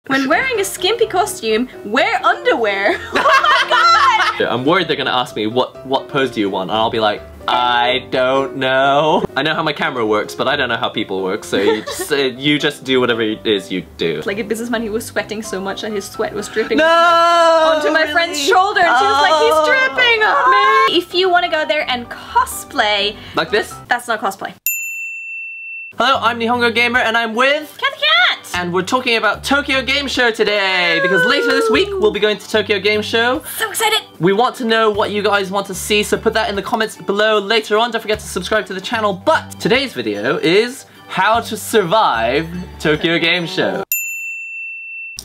When wearing a skimpy costume, wear underwear. Oh my god! I'm worried they're gonna ask me, what pose do you want? And I'll be like, I don't know. I know how my camera works, but I don't know how people work, so you just do whatever it is you do. Like a businessman who was sweating so much that his sweat was dripping onto my friend's shoulder, and she was like, he's dripping on me! If you want to go there and cosplay... Like this? That's not cosplay. Hello, I'm Nihongo Gamer, and I'm with... Cat the Cat! And we're talking about Tokyo Game Show today, because later this week we'll be going to Tokyo Game Show. So excited! We want to know what you guys want to see, so put that in the comments below later on. Don't forget to subscribe to the channel. But today's video is how to survive Tokyo Game Show.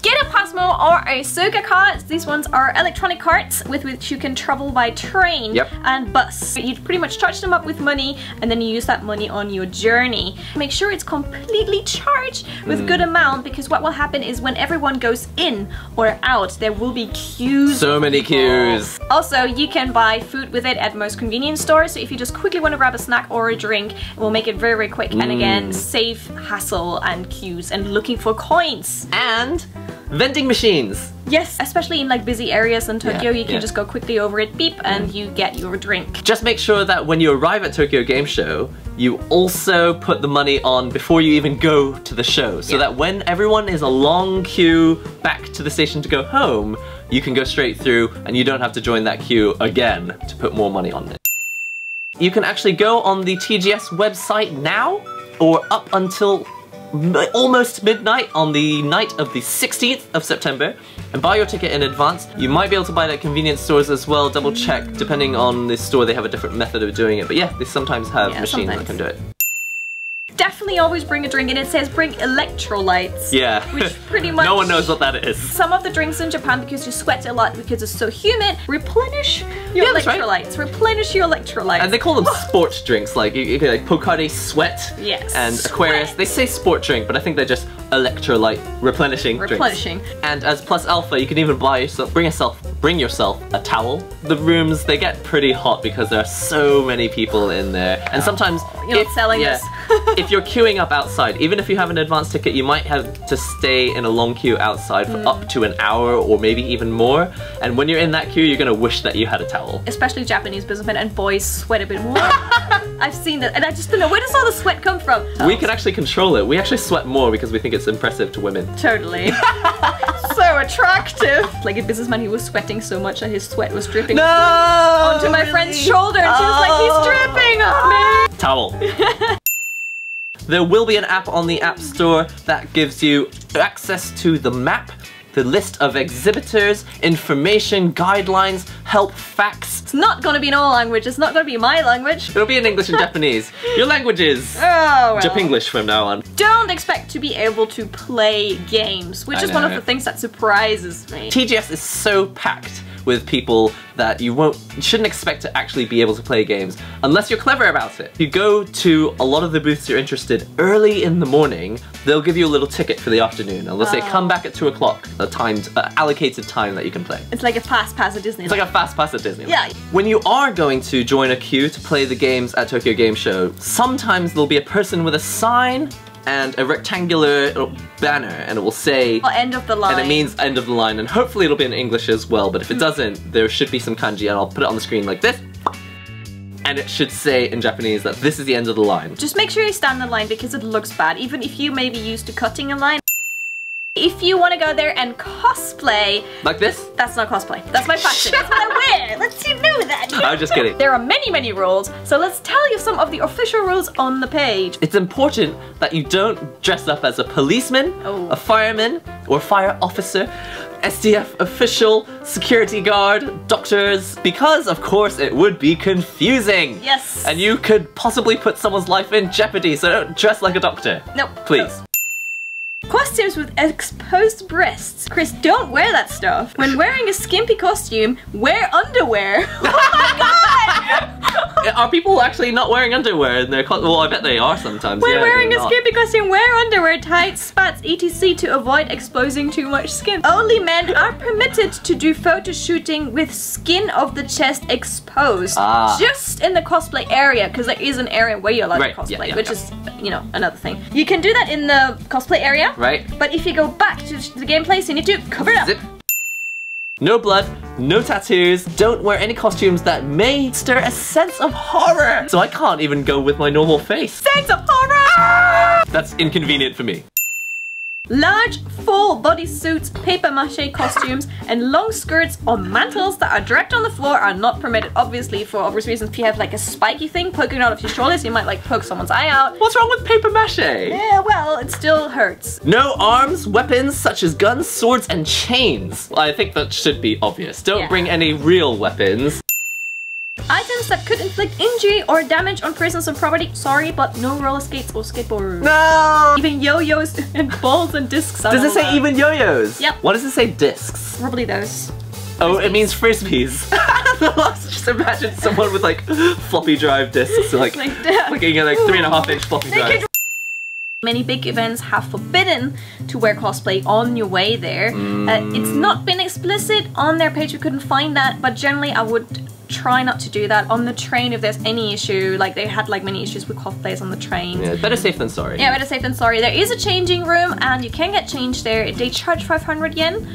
Get a Pasmo or a Suga card. These ones are electronic cards with which you can travel by train and bus. You pretty much charge them up with money and then you use that money on your journey. Make sure it's completely charged with good amount, because what will happen is when everyone goes in or out, there will be queues. So many queues. Also, you can buy food with it at most convenience stores. So if you just quickly want to grab a snack or a drink, it will make it very, very quick. And again, save hassle and queues and looking for coins. And vending machines. Yes, especially in like busy areas in Tokyo, you can just go quickly over it, beep, and you get your drink. Just make sure that when you arrive at Tokyo Game Show, you also put the money on before you even go to the show, so that when everyone is a long queue back to the station to go home, you can go straight through and you don't have to join that queue again to put more money on it. You can actually go on the TGS website now, or up until almost midnight on the night of the 16th of September, and buy your ticket in advance. You might be able to buy it at convenience stores as well. Double check, depending on the store they have a different method of doing it, but yeah, they sometimes have machines that can do it. Definitely always bring a drink, and it says bring electrolytes. Yeah. Which pretty much... no one knows what that is. Some of the drinks in Japan, because you sweat a lot because it's so humid, replenish your electrolytes. Right. Replenish your electrolytes. And they call them sport drinks, like like Pocari Sweat and Aquarius. They say sport drink, but I think they're just electrolyte replenishing drinks. And as plus alpha, you can even bring yourself a towel. The rooms, they get pretty hot because there are so many people in there, and sometimes you're not selling this. If you're queuing up outside, even if you have an advance ticket, you might have to stay in a long queue outside for up to an hour or maybe even more. And when you're in that queue, you're gonna wish that you had a towel. Especially Japanese businessmen, and boys sweat a bit more. I've seen that, and I just don't know, where does all the sweat come from? We can actually control it. We actually sweat more because we think it's impressive to women. Totally. So attractive. Like a businessman who was sweating so much that his sweat was dripping onto my friend's shoulder, and she was like, he's dripping on me. Towel. There will be an app on the App Store that gives you access to the map, the list of exhibitors, information, guidelines, help, facts. It's not gonna be in all language, it's not gonna be my language. It'll be in English and Japanese. Your language is Japenglish from now on. Don't expect to be able to play games, which is one of the things that surprises me. TGS is so packed with people that you shouldn't expect to actually be able to play games unless you're clever about it. If you go to a lot of the booths you're interested early in the morning, they'll give you a little ticket for the afternoon, and they'll say come back at 2 o'clock, a timed, allocated time that you can play. It's like a fast pass at Disneyland. It's like a fast pass at Disneyland. Yeah. When you are going to join a queue to play the games at Tokyo Game Show, sometimes there'll be a person with a sign and a rectangular banner, and it will say end of the line, and it means end of the line, and hopefully it'll be in English as well, but if it doesn't, there should be some kanji, and I'll put it on the screen like this, and it should say in Japanese that this is the end of the line. Just make sure you stand in line, because it looks bad, even if you may be used to cutting a line. If you want to go there and cosplay... like this? That's not cosplay. That's my fashion. That's what I wear. Let's you know that. I'm just kidding. There are many, many rules, so let's tell you some of the official rules on the page. It's important that you don't dress up as a policeman, a fireman, or fire officer, SDF official, security guard, doctors, because of course it would be confusing. Yes. And you could possibly put someone's life in jeopardy, so don't dress like a doctor. Nope. Please. Nope. Costumes with exposed breasts. Chris, don't wear that stuff. When wearing a skimpy costume, wear underwear. Oh my god! Are people actually not wearing underwear in their well, I bet they are sometimes. We're yeah, wearing a skin because you wear underwear, tights, spats, etc. to avoid exposing too much skin. Only men are permitted to do photo shooting with skin of the chest exposed. Just in the cosplay area, because there is an area where you're allowed to cosplay, which is, you know, another thing. You can do that in the cosplay area, but if you go back to the gameplay, so you need to cover it up. Zip. No blood, no tattoos, don't wear any costumes that may stir a sense of horror. So I can't even go with my normal face. Sense of horror! That's inconvenient for me. Large, full body suits, papier-mâché costumes, and long skirts or mantles that are direct on the floor are not permitted. Obviously, for obvious reasons, if you have like a spiky thing poking out of your shoulders, you might like poke someone's eye out. What's wrong with papier-mâché? Yeah, well, it still hurts. No arms, weapons such as guns, swords, and chains. I think that should be obvious. Don't bring any real weapons. Items that could inflict injury or damage on persons and property. Sorry, but no roller skates or skateboards. No! Even yo-yos and balls and discs. Does it say even yo-yos? Yep. What does it say discs? Probably those. Oh, it means frisbees. Just imagine someone with like floppy drive discs, like looking at like 3.5-inch floppy drives. Many big events have forbidden to wear cosplay on your way there. It's not been explicit on their page, we couldn't find that, but generally I would try not to do that. On the train, if there's any issue, like they had like many issues with cosplayers on the train. Yeah, better safe than sorry. Yeah, better safe than sorry. There is a changing room and you can get changed there. They charge 500 yen,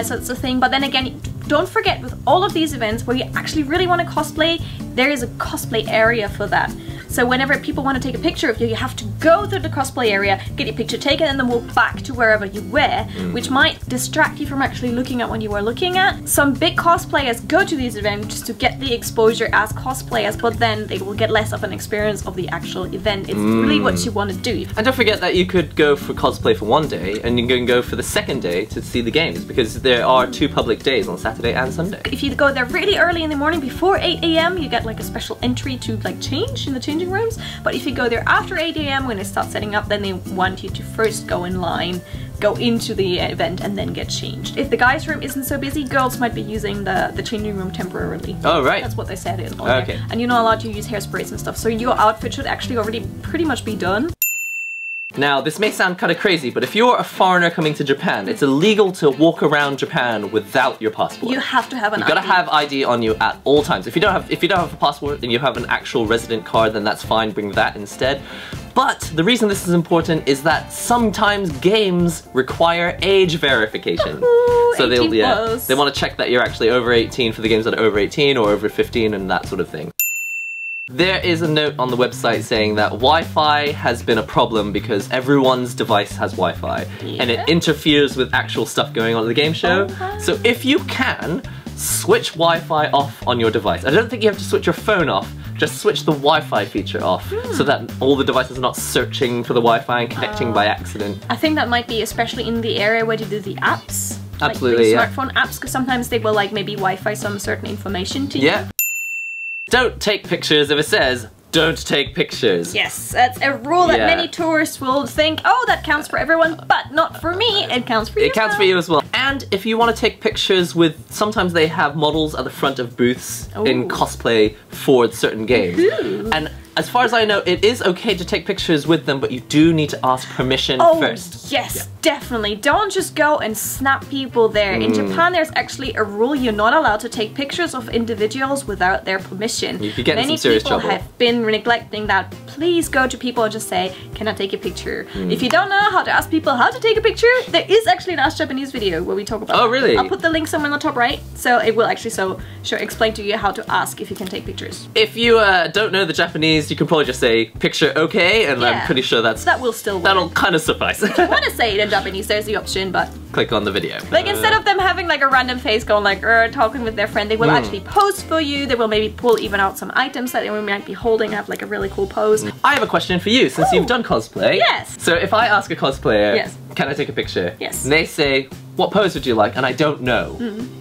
so it's a thing. But then again, don't forget with all of these events where you actually really want to cosplay, there is a cosplay area for that. So whenever people want to take a picture of you, you have to go to the cosplay area, get your picture taken, and then walk back to wherever you were, which might distract you from actually looking at what you were looking at. Some big cosplayers go to these events just to get the exposure as cosplayers, but then they will get less of an experience of the actual event. It's really what you want to do. And don't forget that you could go for cosplay for one day, and you can go for the second day to see the games, because there are 2 public days on Saturday and Sunday. If you go there really early in the morning before 8 AM, you get like a special entry to like change in the changing rooms. But if you go there after 8 AM when they start setting up, then they want you to first go in line, go into the event, and then get changed. If the guys' room isn't so busy, girls might be using the changing room temporarily. Oh, right. That's what they said in all okay. there. And you're not allowed to use hairsprays and stuff, so your outfit should actually already pretty much be done. Now, this may sound kind of crazy, but if you're a foreigner coming to Japan, it's illegal to walk around Japan without your passport. You have to have an ID. You've got to have ID on you at all times. If you don't have a passport and you have an actual resident card, then that's fine, bring that instead. But the reason this is important is that sometimes games require age verification. So they want to check that you're actually over 18 for the games that are over 18 or over 15 and that sort of thing. There is a note on the website saying that Wi-Fi has been a problem because everyone's device has Wi-Fi and it interferes with actual stuff going on at the game show. So if you can, switch Wi-Fi off on your device. I don't think you have to switch your phone off, just switch the Wi-Fi feature off so that all the devices are not searching for the Wi-Fi and connecting by accident. I think that might be especially in the area where you do the apps. Absolutely, like the smartphone apps, because sometimes they will like maybe Wi-Fi some certain information to you. Yeah. Don't take pictures if it says, don't take pictures. Yes, that's a rule that many tourists will think, oh, that counts for everyone, but not for me, it counts for you. It counts for you as well. And if you want to take pictures with, sometimes they have models at the front of booths in cosplay for certain games. And as far as I know, it is okay to take pictures with them, but you do need to ask permission first. Yes, definitely. Don't just go and snap people there. In Japan, there's actually a rule you're not allowed to take pictures of individuals without their permission. You could get in some serious trouble. Many people have been neglecting that. Please go to people and just say, can I take a picture? If you don't know how to ask people how to take a picture, there is actually an Ask Japanese video where we talk about Oh, really? I'll put the link somewhere on the top right, so it will actually explain to you how to ask if you can take pictures. If you don't know the Japanese, you can probably just say picture okay, and I'm pretty sure that will still work. That'll kind of suffice. If you want to say it in Japanese, there's the option, but click on the video. Like instead of them having like a random face going like talking with their friend, they will actually pose for you. They will maybe pull even out some items that they might be holding, have like a really cool pose. I have a question for you, since you've done cosplay. Yes. So if I ask a cosplayer, can I take a picture? Yes. And they say, what pose would you like? And I don't know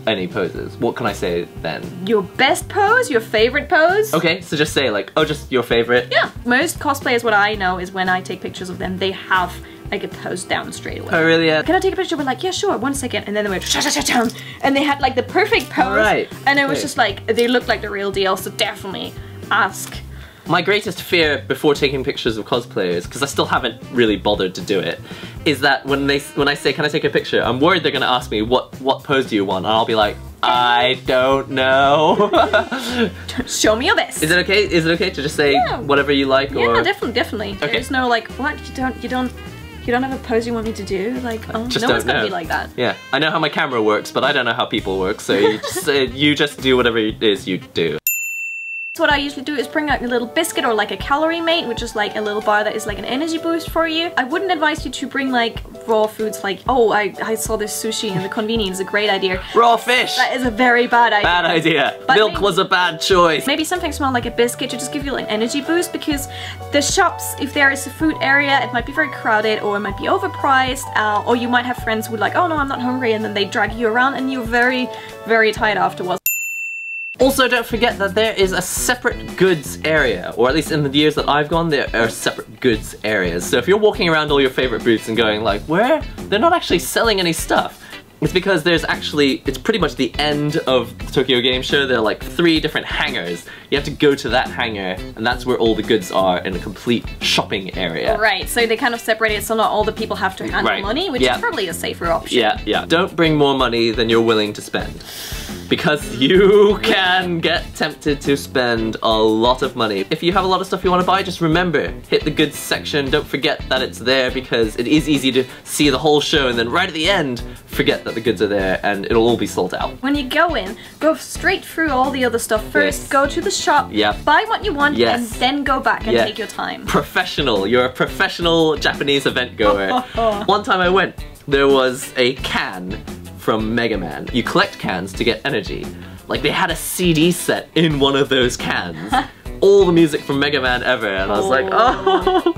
any poses. What can I say then? Your best pose? Your favorite pose? Okay, so just say like, oh, just your favorite? Yeah. Most cosplayers, what I know is when I take pictures of them, they have like a pose down straight away. Oh, really? Yeah. Can I take a picture? We're like, yeah, sure, 1 second. And then they went, and they had like the perfect pose. Right. And it was just like, they looked like the real deal. So definitely ask. My greatest fear before taking pictures of cosplayers, because I still haven't really bothered to do it, is that when I say, can I take a picture, I'm worried they're gonna ask me, what pose do you want? And I'll be like, I don't know. Show me your best. Is it okay? Is it okay to just say whatever you like? Yeah, or... definitely. Okay. There's no like, what, you don't have a pose you want me to do? Like, oh, just no one's don't gonna be like that. Yeah, I know how my camera works, but I don't know how people work, so you just do whatever it is you do. So what I usually do is bring out a little biscuit or like a calorie mate, which is like a little bar that is like an energy boost for you. I wouldn't advise you to bring like raw foods like, oh, I saw this sushi in the convenience, a great idea. Raw fish! That is a very bad idea. Bad idea. But milk was a bad choice. Maybe something small like a biscuit to just give you like an energy boost, because the shops, if there is a food area, it might be very crowded or it might be overpriced, or you might have friends who are like, oh no, I'm not hungry, and then they drag you around and you're very, very tired afterwards. Also, don't forget that there is a separate goods area, or at least in the years that I've gone, there are separate goods areas. So if you're walking around all your favorite booths and going like, where? They're not actually selling any stuff. It's because there's actually, it's pretty much the end of the Tokyo Game Show. There are like 3 different hangars. You have to go to that hangar, and that's where all the goods are in a complete shopping area. Right, so they kind of separate it so not all the people have to handle money, which is probably a safer option. Yeah. Don't bring more money than you're willing to spend. Because you can get tempted to spend a lot of money. If you have a lot of stuff you want to buy, just remember, hit the goods section, don't forget that it's there, because it is easy to see the whole show and then right at the end, forget that the goods are there and it'll all be sold out. When you go in, go straight through all the other stuff first, go to the shop, buy what you want, and then go back and take your time. Professional, you're a professional Japanese event goer. One time I went, there was a can from Mega Man. You collect cans to get energy. Like, they had a CD set in one of those cans. All the music from Mega Man ever, and I was like, oh,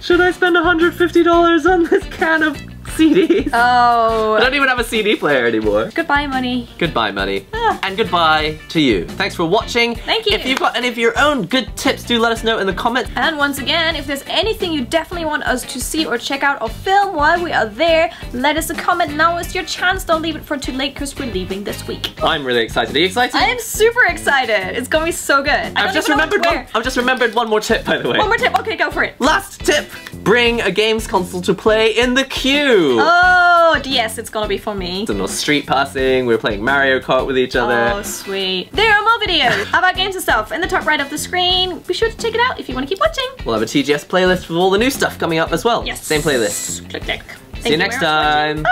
should I spend $150 on this can of CDs? Oh. I don't even have a CD player anymore. Goodbye, money. Goodbye, money. And goodbye to you. Thanks for watching. Thank you. If you've got any of your own good tips, do let us know in the comments. And once again, if there's anything you definitely want us to see or check out or film while we are there, let us a comment. Now is your chance. Don't leave it for too late, because we're leaving this week. I'm really excited. Are you excited? I am super excited. It's gonna be so good. I've just remembered one more tip, by the way. One more tip. Okay, go for it. Last tip. Bring a games console to play in the queue. Oh, yes, it's gonna be for me. So no street passing, we're playing Mario Kart with each other. Oh, sweet. There are more videos about games and stuff in the top right of the screen. Be sure to check it out if you want to keep watching. We'll have a TGS playlist with all the new stuff coming up as well. Yes. Same playlist. Click. See you next time. Bye.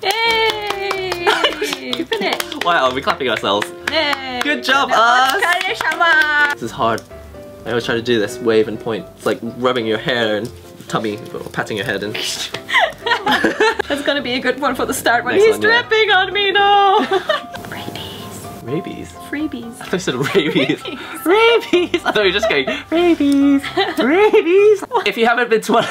Yay! Finish. Wow, we're clapping ourselves. Yay. Good job, us. This is hard. I always try to do this, wave and point. It's like rubbing your hair and tummy, or patting your head and... That's gonna be a good one for the start when he's dripping on me, no! Rabies? Freebies. I thought you said rabies. Rabies! I thought you were just going, rabies, rabies. If you haven't been to one...